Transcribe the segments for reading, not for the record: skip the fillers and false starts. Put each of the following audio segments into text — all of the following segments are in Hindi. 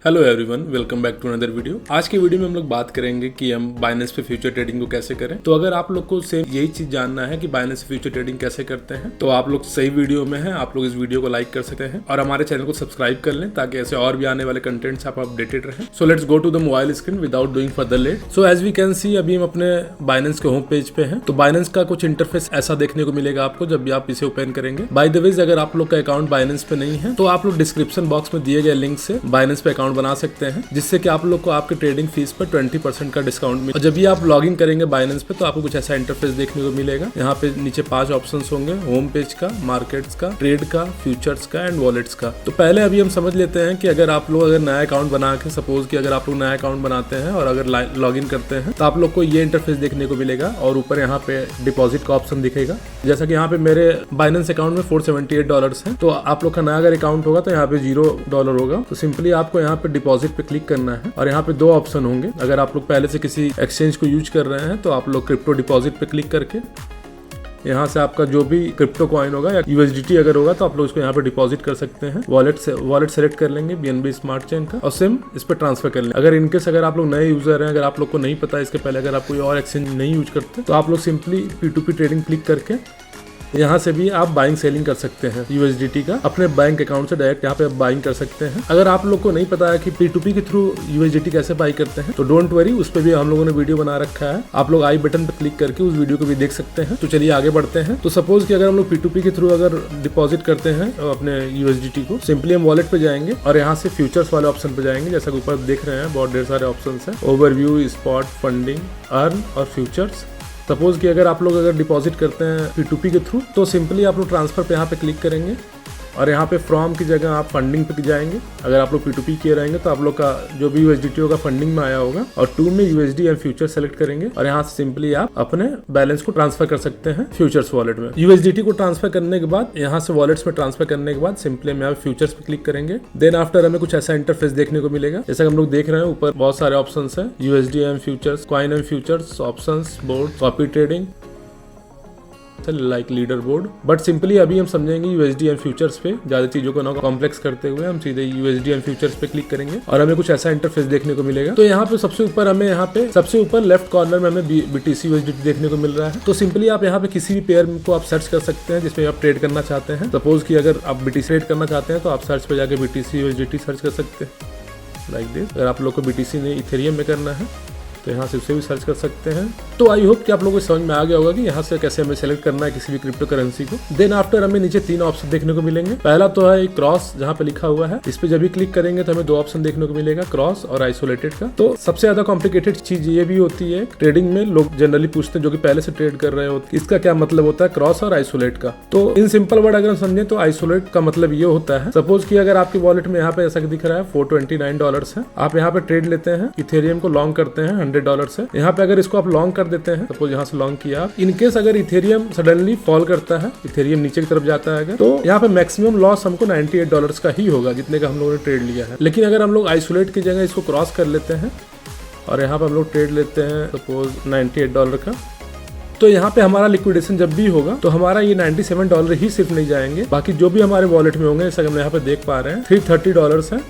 Hello everyone, welcome back to another video. आज की वीडियो में हम लोग बात करेंगे कि हम बाइनेंस पे फ्यूचर ट्रेडिंग को कैसे करें। तो अगर आप लोग को सेम यही चीज जानना है कि बाइनेंस पे फ्यूचर ट्रेडिंग कैसे करते हैं, तो आप लोग सही वीडियो में हैं। आप लोग इस वीडियो को लाइक कर सकते हैं और हमारे चैनल को सब्सक्राइब कर लें ताकि ऐसे और भी आने वाले कंटेंट से आप अपडेटेड रहें। So let's go to the mobile screen without doing further late. So as we can see, अभी हम अपने बाइनेंस के होम पेज पे हैं। तो बाइनेंस का कुछ इंटरफेस ऐसा देखने को मिलेगा आपको जब भी आप इसे ओपन करेंगे। बाय द वे, अगर आप लोग का अकाउंट बाइनेंस पे नहीं है तो आप लोग डिस्क्रिप्शन बॉक्स में दिए गए लिंक से बाइनेंस पे अकाउंट बना सकते हैं, जिससे कि आप लोग को आपके ट्रेडिंग फीस पर 20% का डिस्काउंट मिले। और जब भी आप लॉगिन करेंगे बाइनेंस पे तो आपको कुछ ऐसा इंटरफेस देखने को मिलेगा। यहाँ पे नीचे 5 ऑप्शंस होंगे, होम पेज का, मार्केट्स का, ट्रेड का, फ्यूचर्स का एंड वॉलेट्स का। तो पहले अभी हम समझ लेते हैं कि अगर आप लोग नया अकाउंट बना के, सपोज कि अगर आप लोग नया अकाउंट बनाते हैं और अगर लॉगिन करते हैं तो आप लोग को ये इंटरफेस देखने को मिलेगा और ऊपर यहाँ पे डिपॉजिट का ऑप्शन दिखेगा। जैसा कि यहाँ पे मेरे बाइनेंस अकाउंट में $478 है। तो आप लोग का नया अगर अकाउंट होगा तो यहाँ पे $0 होगा। तो सिंपली आपको यहाँ पे डिपॉजिट पे क्लिक करना है और यहाँ पे 2 ऑप्शन होंगे। अगर आप लोग पहले से किसी एक्सचेंज को यूज कर रहे हैं तो आप लोग क्रिप्टो डिपॉजिट पे क्लिक करके यहाँ से आपका जो भी क्रिप्टो कॉइन होगा या USDT अगर होगा तो आप लोग इसको यहाँ पे डिपॉजिट कर सकते हैं। वॉलेट सेलेक्ट कर लेंगे BNB स्मार्ट चेन का और सिम इस पे ट्रांसफर कर लेंगे। अगर इनकेस अगर आप लोग नए यूजर हैं, अगर आप लोग को नहीं पता इसके पहले अगर आप कोई और एक्सचेंज नहीं यूज करते तो आप लोग सिंपली P2P ट्रेडिंग क्लिक करके यहाँ से भी आप बाइंग सेलिंग कर सकते हैं USDT का। अपने बैंक अकाउंट से डायरेक्ट यहाँ पे आप बाइंग कर सकते हैं। अगर आप लोग को नहीं पता है कि P2P के थ्रू USDT कैसे बाई करते हैं तो डोंट वरी, उस पर भी हम लोगों ने वीडियो बना रखा है। आप लोग आई बटन पर क्लिक करके उस वीडियो को भी देख सकते हैं। तो चलिए आगे बढ़ते हैं। तो सपोज कि अगर हम लोग P2P के थ्रू अगर डिपॉजिट करते हैं अपने USDT को, सिंपली हम वॉलेट पे जाएंगे और यहाँ से फ्यूचर्स वाले ऑप्शन पे जाएंगे। जैसा कि ऊपर देख रहे हैं बहुत ढेर सारे ऑप्शन है, ओवरव्यू, स्पॉट, फंडिंग, अर्न और फ्यूचर्स। सपोज कि अगर आप लोग अगर डिपॉजिट करते हैं P2P के थ्रू तो सिंपली आप लोग ट्रांसफर पे यहाँ पे क्लिक करेंगे और यहाँ पे फ्रॉम की जगह आप फंडिंग पे जाएंगे। अगर आप लोग P2P किए रहेंगे तो आप लोग का जो भी USDT होगा फंडिंग में आया होगा और टू में USD एंड फ्यूचर सेलेक्ट करेंगे और यहाँ से सिंपली आप अपने बैलेंस को ट्रांसफर कर सकते हैं फ्यूचर्स वॉलेट में। USDT को ट्रांसफर करने के बाद यहाँ से वॉलेट्स में ट्रांसफर करने के बाद सिंपली हम यहाँ फ्यूचर्स पे क्लिक करेंगे। देन आफ्टर हमें कुछ ऐसा इंटरफेस देखने को मिलेगा। जैसा हम लोग देख रहे हैं ऊपर बहुत सारे ऑप्शन है, USD and futures, coin and futures, option, board, copy trading, like leader board. But simply अभी हम समझेंगे USD एंड फ्यूचर्स पे। ज्यादा चीजों को ना कॉम्प्लेक्स करते हुए हम सीधे USD एंड फ्यूचर्स पे क्लिक करेंगे और हमें कुछ ऐसा इंटरफेस देखने को मिलेगा। तो यहाँ पे सबसे ऊपर लेफ्ट कॉर्नर में हमें BTC USDT देखने को मिल रहा है। तो सिंपली आप यहाँ पे किसी भी पेयर को आप सर्च कर सकते हैं जिसमें आप ट्रेड करना चाहते हैं। सपोज कि अगर आप BTC ट्रेड करना चाहते हैं तो आप सर्च पे जाके BTC USDT सर्च कर सकते हैं लाइक दिस। अगर आप लोग को BTC नहीं इथेरियम में करना है तो यहाँ से उसे भी सर्च कर सकते हैं। तो आई होप कि आप लोगों को समझ में आ गया होगा कि यहाँ से कैसे हमें सेलेक्ट करना है किसी भी क्रिप्टो करेंसी को। देन आफ्टर हमें नीचे 3 ऑप्शन देखने को मिलेंगे। पहला तो है एक क्रॉस, जहाँ पे लिखा हुआ है। इस पे जब भी क्लिक करेंगे तो हमें 2 ऑप्शन देखने को मिलेगा, क्रॉस और आइसोलेटेड का। तो सबसे ज्यादा कॉम्प्लिकेटेड चीज ये भी होती है ट्रेडिंग में, लोग जनरली पूछते हैं जो कि पहले से ट्रेड कर रहे होते हैं, इसका क्या मतलब होता है क्रॉस और आइसोलेट का। तो इन सिंपल वर्ड अगर हम समझे तो आइसोलेट का मतलब ये होता है, सपोज की अगर आपके वॉलेट में यहाँ पे ऐसा दिख रहा है $429 है, आप यहाँ पे ट्रेड लेते हैं, इथेरियम को लॉन्ग करते हैं $100 से। यहाँ पे अगर इसको आप लॉन्ग कर देते हैं, सपोज यहाँ से लॉन्ग किया, इनकेस अगर इथेरियम सडनली फॉल करता है, इथेरियम नीचे की तरफ जाता है अगर, तो यहाँ पे मैक्सिमम लॉस हमको $98 का ही होगा जितने का हम लोगों ने ट्रेड लिया है। लेकिन अगर हम लोग आइसोलेट की जगह इसको क्रॉस कर लेते हैं और यहाँ पे हम लोग ट्रेड लेते हैं सपोज $98 का, तो यहाँ पे हमारा लिक्विडेशन जब भी होगा तो हमारा ये $97 ही सिर्फ नहीं जाएंगे, बाकी जो भी हमारे वॉलेट में होंगे, जैसा हम यहाँ पे देख पा रहे हैं $330 है,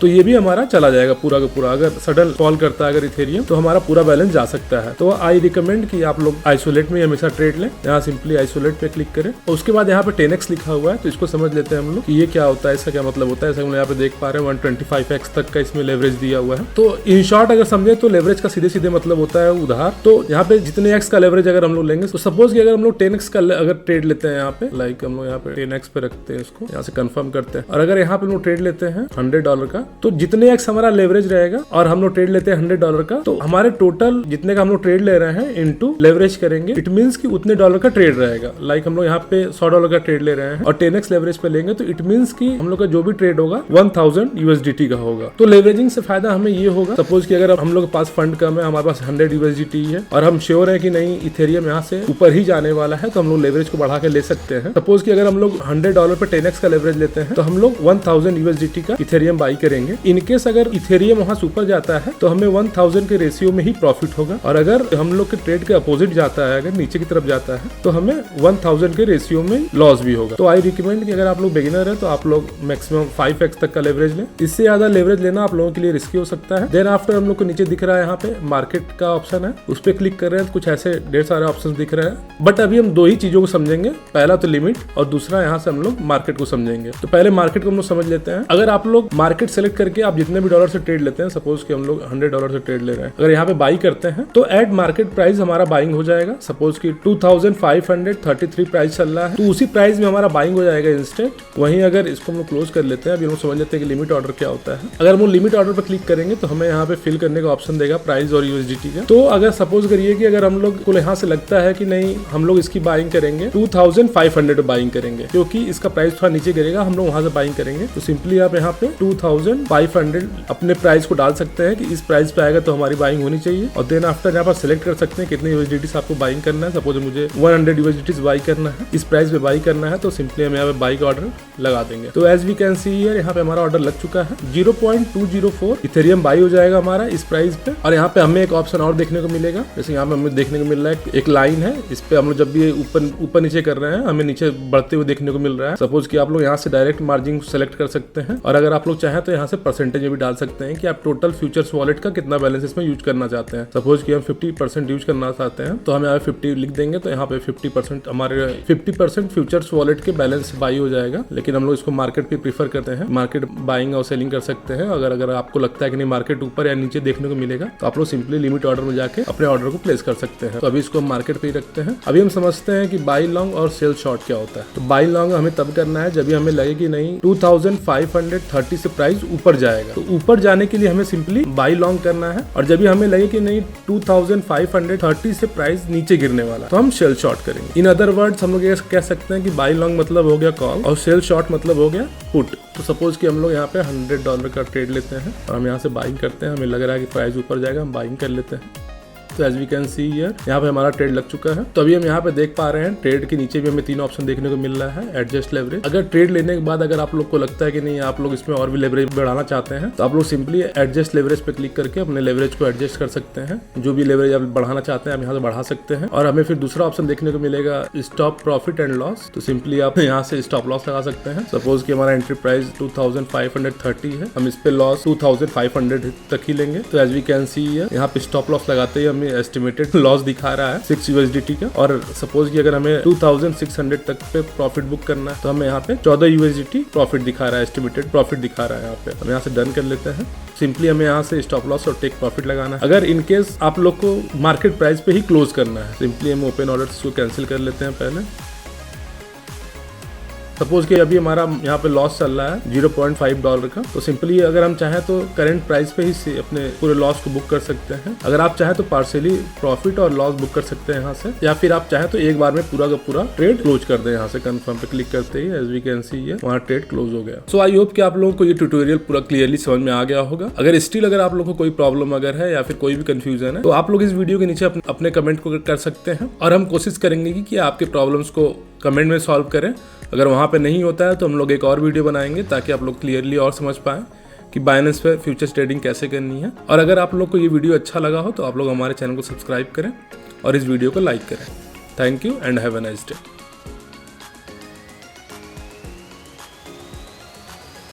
तो ये भी हमारा चला जाएगा पूरा का पूरा। अगर सडन फॉल करता है अगर इथेरियम तो हमारा पूरा बैलेंस जा सकता है। तो आई रिकमेंड कि आप लोग आइसोलेट में हमेशा ट्रेड लें। यहाँ सिंपली आइसोलेट पे क्लिक करें और उसके बाद यहाँ पे 10x लिखा हुआ है, तो इसको समझ लेते हैं हम लोग कि ये क्या होता है, इसका क्या मतलब होता है। हम यहाँ पे देख पा रहे हैं 125x तक का इसमें लेवरेज दिया हुआ है। तो इन शॉर्ट अगर समझे तो लेवरेज का सीधे सीधे मतलब होता है उधार। तो यहाँ पे जितने x का लेवरेज अगर हम लोग लेंगे, तो सपोज कि अगर हम लोग 10x का अगर ट्रेड लेते हैं यहाँ पे, लाइक हम लोग यहाँ पे 10x पे रखते हैं, इसको यहाँ से कंफर्म करते हैं और अगर यहाँ पे हम लोग ट्रेड लेते हैं $100 का, तो जितने x हमारा लेवरेज रहेगा और हम लोग ट्रेड लेते हैं $100 का, तो हमारे टोटल जितने का हम लोग ट्रेड ले रहे हैं इनटू लेवरेज करेंगे, इट मींस कि उतने डॉलर का ट्रेड रहेगा। लाइक हम लोग यहाँ पे $100 का ट्रेड ले रहे हैं और 10x लेवरेज पे लेंगे तो इट मींस कि हम लोग का जो भी ट्रेड होगा 1000 USDT का होगा। तो लेवरेजिंग से फायदा हमें ये होगा, सपोज कि अगर हम लोग के पास फंड कम है, हमारे पास 100 USDT है और हम श्योर है कि नहीं इथेरियम यहाँ से ऊपर ही जाने वाला है, तो हम लोग लेवरेज को बढ़ा के ले सकते हैं। सपोज कि अगर हम लोग $100 पे 10x का लेवरेज लेते हैं तो हम लोग 1000 USDT का इथेरियम बाई कर करेंगे। इनकेस अगर इथेरियम वहां से ऊपर जाता है तो हमें 1000 के रेशियो में ही प्रॉफिट होगा, और अगर हम लोग के ट्रेड के अपोजिट जाता है, अगर नीचे की तरफ जाता है तो हमें 1000 के रेशियो में लॉस भी होगा। तो आई रिकमेंड कि अगर आप लोग बिगिनर है तो आप लोग मैक्सिमम 5x तक का लेवरेज लें। इससे ज्यादा लेवरेज लेना आप लोगों के लिए रिस्की हो सकता है। देन आफ्टर हम लोग को नीचे दिख रहा है यहाँ पे मार्केट का ऑप्शन है, उस पर क्लिक कर रहे हैं तो कुछ ऐसे ढेर सारे ऑप्शन दिख रहे हैं। बट अभी हम दो ही चीजों को समझेंगे, पहला तो लिमिट और दूसरा यहाँ से हम लोग मार्केट को समझेंगे। तो पहले मार्केट को हम लोग समझ लेते हैं। अगर आप लोग मार्केट सेलेक्ट करके आप जितने भी डॉलर से ट्रेड लेते हैं, सपोज कि हम लोग $100 से ट्रेड ले रहे हैं, अगर यहाँ पे बाई करते हैं तो एट मार्केट प्राइस हमारा बाइंग हो जाएगा। सपोज कि 2533 प्राइस चल रहा है तो उसी प्राइस में हमारा बाइंग हो जाएगा इंस्टेंट। वहीं अगर इसको हम लोग क्लोज कर लेते हैं, अभी हम समझ लेते हैं कि लिमिट ऑर्डर क्या होता है। अगर हम लिमिट ऑर्डर पर क्लिक करेंगे तो हमें यहाँ पे फिल करने का ऑप्शन देगा प्राइस और यूएसडीटी का। तो अगर सपोज करिए कि अगर हम लोग को यहाँ से लगता है कि नहीं हम लोग इसकी बाइंग करेंगे 2500 बाइंग करेंगे, क्योंकि इसका प्राइस थोड़ा नीचे गिरेगा, हम लोग वहां से बाइंग करेंगे। तो सिंपली आप यहाँ पे 2500 अपने प्राइस को डाल सकते हैं कि इस प्राइस पे आएगा तो हमारी बाइंग होनी चाहिए। और देन आफ्टर यहाँ पर सिलेक्ट कर सकते हैं कितने यूएसडीटी आपको बाइंग करना है। सपोज मुझे 100 यूएसडीटी बाई करना है, इस प्राइस पे बाई करना है, तो सिंपली हम यहाँ पे बाई का ऑर्डर लगा देंगे। तो as we can see here यहाँ पे हमारा ऑर्डर लग चुका है। 0.204 इथेरियम बाई हो जाएगा हमारा इस प्राइस पे। और यहाँ पे हमें एक ऑप्शन और देखने को मिलेगा, जैसे यहाँ पे हमें देखने को मिल रहा है एक लाइन है, इस पे हम लोग जब भी ऊपर नीचे कर रहे हैं हमें नीचे बढ़ते हुए देखने को मिल रहा है। सपोज कि आप लोग यहाँ से डायरेक्ट मार्जिन सेलेक्ट कर सकते हैं, और अगर आप लोग चाहें तो यहाँ से परसेंटेज भी डाल सकते हैं कि आप टोटल फ्यूचर्स वॉलेट का कितना बैलेंस इसमें यूज करना चाहते हैं। सपोज कि हम 50% यूज करना चाहते हैं तो हम यहाँ 50 लिख देंगे, तो यहाँ पे 50% हमारे 50% फ्यूचर्स वॉलेट के बैलेंस बाई हो जाएगा। लेकिन हम लोग इसको मार्केट पे प्रीफर करते हैं, मार्केट बाइंग और सेलिंग कर सकते हैं। अगर आपको लगता है कि नहीं मार्केट ऊपर या नीचे देखने को मिलेगा तो आप लोग सिंपली लिमिट ऑर्डर में जाके अपने ऑर्डर को प्लेस कर सकते हैं। तो अभी इसको मार्केट पे ही रखते हैं। अभी हम समझते हैं कि बाई लॉन्ग और सेल शॉर्ट क्या होता है। तो बाई लॉन्ग हमें तब करना है जब भी हमें लगे कि नहीं 2530 से प्राइस ऊपर जाएगा, तो ऊपर जाने के लिए हमें सिंपली बाई लॉन्ग करना है। और जब भी हमें लगे कि नहीं 2530 से प्राइस नीचे गिरने वाला तो हम सेल शॉर्ट करेंगे। इन अदर वर्ड्स हम लोग ये कह सकते हैं कि बाई लॉन्ग मतलब हो गया कॉल और सेल शॉर्ट मतलब हो गया पुट। तो सपोज कि हम लोग यहाँ पे $100 का ट्रेड लेते हैं और हम यहाँ से बाइंग करते हैं, हमें लग रहा है कि प्राइस ऊपर जाएगा, हम बाइंग कर लेते हैं। तो as we can see here यहाँ पे हमारा ट्रेड लग चुका है। तो अभी हम यहाँ पे देख पा रहे हैं ट्रेड के नीचे भी हमें 3 ऑप्शन देखने को मिल रहा है। एडजस्ट लेवरेज, अगर ट्रेड लेने के बाद अगर आप लोग को लगता है कि नहीं आप लोग इसमें और भी लेवरेज बढ़ाना चाहते हैं तो आप लोग सिंपली एडजस्ट लेवरेज पे क्लिक करके अपने लेवरेज को एडजस्ट कर सकते हैं। जो भी लेवरेज आप बढ़ाना चाहते हैं आप यहाँ से बढ़ा सकते हैं। और हमें फिर दूसरा ऑप्शन देखने को मिलेगा स्टॉप प्रॉफिट एंड लॉस। तो सिंपली आप यहाँ से स्टॉप लॉस लगा सकते हैं। सपोज कि हमारा एंट्री प्राइस 2530 है, हम इस पे लॉस 2500 तक ही लेंगे। तो एज वी कैन सी यहाँ पे स्टॉप लॉस लगाते ही हमें एस्टिमेटेड लॉस दिखा रहा है 6 USDT का। और सपोज कि अगर हमें 2600 तक पे प्रॉफिट बुक करना है तो हमें यहाँ पे 14 USDT प्रॉफिट दिखा रहा है, एस्टिमेटेड प्रॉफिट दिखा रहा है। यहाँ पे हम यहाँ से डन कर लेते हैं। सिंपली हमें यहाँ से स्टॉप लॉस और टेक प्रॉफिट लगाना है। अगर इनकेस आप लोग को मार्केट प्राइस पे ही क्लोज करना है, सिंपली हम ओपन ऑर्डर्स को कैंसिल कर लेते हैं पहले। सपोज कि अभी हमारा यहाँ पे लॉस चल रहा है $0.5 का, तो सिंपली अगर हम चाहें तो करंट प्राइस पे ही अपने पूरे लॉस को बुक कर सकते हैं। अगर आप चाहें तो पार्शियली प्रॉफिट और लॉस बुक कर सकते हैं यहाँ से, या फिर आप चाहें तो एक बार में पूरा का पूरा ट्रेड क्लोज कर दें। यहाँ से कंफर्म पे क्लिक करते ही एज वी कैन सी ये वहाँ ट्रेड क्लोज हो गया। सो आई होप कि आप लोगों को ये ट्यूटोरियल पूरा क्लियरली समझ में आ गया होगा। अगर स्टिल अगर आप लोगों को कोई प्रॉब्लम अगर है या फिर कोई भी कंफ्यूजन है तो आप लोग इस वीडियो के नीचे अपने कमेंट को कर सकते हैं, और हम कोशिश करेंगे कि आपके प्रॉब्लम्स को कमेंट में सॉल्व करें। अगर वहाँ पे नहीं होता है तो हम लोग एक और वीडियो बनाएंगे ताकि आप लोग क्लियरली और समझ पाएं कि बाइनेंस पे फ्यूचर्स ट्रेडिंग कैसे करनी है। और अगर आप लोग को ये वीडियो अच्छा लगा हो तो आप लोग हमारे चैनल को सब्सक्राइब करें और इस वीडियो को लाइक करें। Thank you and have a nice day.